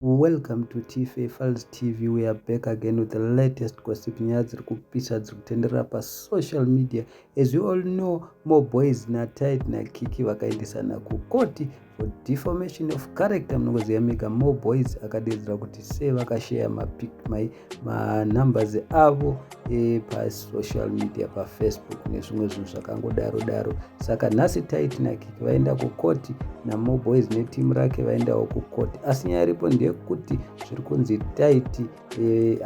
Welcome to TFA Files TV. We are back again with the latest gossip nyaya dziri kupisa dziri kutenderera pasocial media. As you all know, Mo Boys naTight naKiki vakaendesana kukoti for defamation of character. Munongoziva mega Mo Boys akadedzera kuti sei vakashare manumbers avo pasocial media paFacebook nezvimwe zvinhu zvakangodaro daro. Saka nhasi Tight naKiki vaenda kukoti naMo Boys netimu rake vaendawo kukoti, asi nyaya iripo ndeyekuti zviri kunzi Tight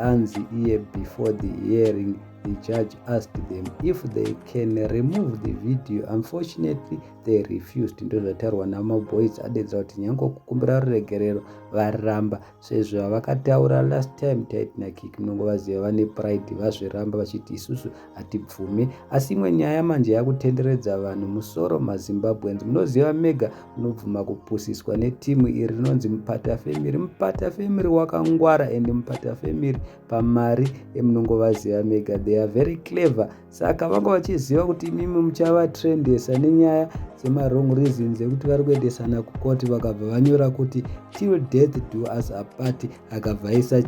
anzi iye before the hearing the judge asked them if they can remove the video. Unfortunately they refused. Ndozvataurwa naMo Boys adedza kuti nyange kukumbira ruregerero varamba, sezvo vakataura last time Tight naKiki munongovaziva vane pride, vazviramba vachiti isusu hatibvume. Asi imwe nyaya manje yakutenderedza vanhu musoro maZimbabweans. Munoziva mega munobvuma kupusiswa netimu iri rinonzi Mupata Family. Mupata Family wakangwara ende Mupata Family pamari emunongovaziva mega, they are very clever. Saka vanga vachiziva kuti imimi muchava trendesa nenyaya dzemawrong reasons ekuti vari kuendesana kukoti, vakabva vanyora kuti till death do us apart. Akabva aisa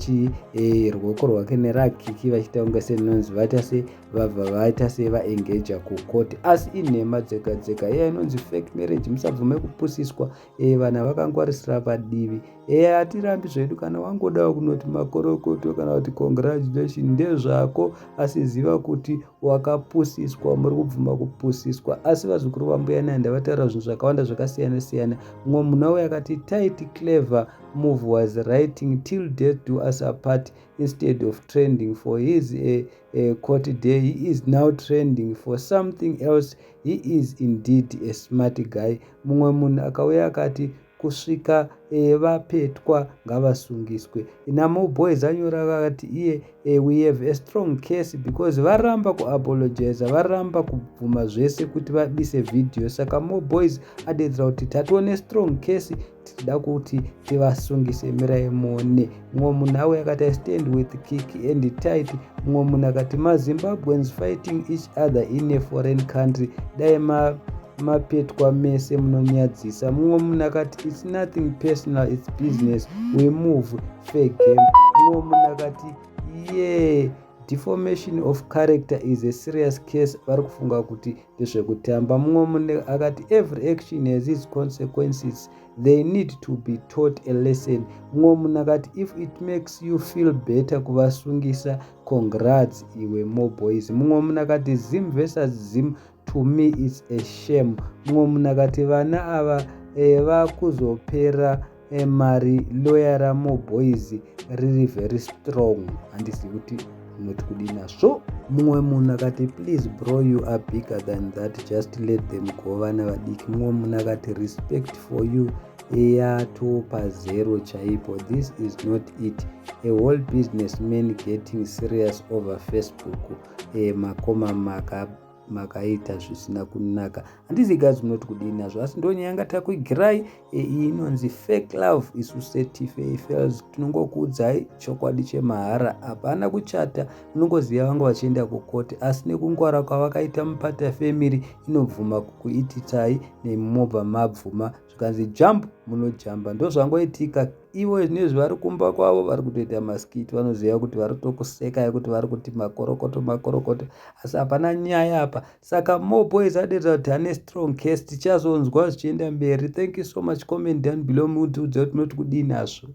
ruoko rwake neraKiki vachita kunge senonzi vaita sei vaengeja kukoti, asi inhema dzega dzega. Iya inonzi fake marriage, musabvume kupusiswa. Vana vakangwarisira padivi. Hatirambi zvedu, kana wangodawo kunoti makorokoto kana kuti congratulation ndezvako, asi ziva kuti wakapusiswa, muri kubvuma kupusiswa. Asi vazukuru vambuya Nanda vataura zvinhu zvakawanda zvakasiyana siyana. Mumwe munhu wavo yakati Tight clever move was writing till death do us apart instead of trending for his court day. He is now trending for something else. He is indeed a smart guy. Mumwe munhu akauya akati kusvika vapetwa ngavasungiswe. naMo Boys anyora akati iye we have a strong case because varamba kuapologize, varamba kubvuma zvese kuti vabise video. Saka Mo Boys adedzera kuti tatione strong case, tida kuti tivasungise mirai muone. Mumwe munhu awe akati I stand with Kiki and Tight. Mumwe munhu akati maZimbabweans fighting each other in a foreign country, dai mapetwa mese munonyadzisa. Mumwe munhu akati it's nothing personal, it's business, we move fair game. Mumwe munhu akati defamation of character is a serious case, vari kufunga kuti ndezvekutamba. Mumwe munhu akati every action has its consequences, they need to be taught a lesson. Mumwe munhu akati if it makes you feel better kuvasungisa, congrats iwe Mo Boys. Mumwe munhu akati Zim versus Zim, to me it's a shame. Mumwe munhu akati vana ava vakuzopera mari lawyer raMo Boys riri very strong. Handisi kuti not kudina. So mumwe munhu akati please bro, you are bigger than that, just let them go vana vadiki. Mumwe munhu akati respect for you topa zero chaipo. This is not it, a whole businessman getting serious over Facebook. Makoma makaita zvisina kunaka. Handisi guys munoti kudinazvo, asi ndonyaya yanga takuigirai. Iyi inonzi fake love. Isu seTFA Files tinongokuudzai chokwadi chemahara. Hapana kuchata, munongoziva vanga vachienda kukoti, asi nekungwara kwavakaita Mupata Family inobvuma kukuititai nemobva mabvuma zvikanzi jump munojamba. Ndozvangoitika. Ivo nezvari kumba kwavo vari kutoita maskiti, vanoziva kuti vari kutokuseka yekuti vari kuti makorokoto, asi hapana nyaya apa. Saka Mo Boys adedzera kuti ane strong case, tichazonzwa zvichienda mberi. Thank you so much. Comment down below mutiudze kuti munoti kudini nazvo.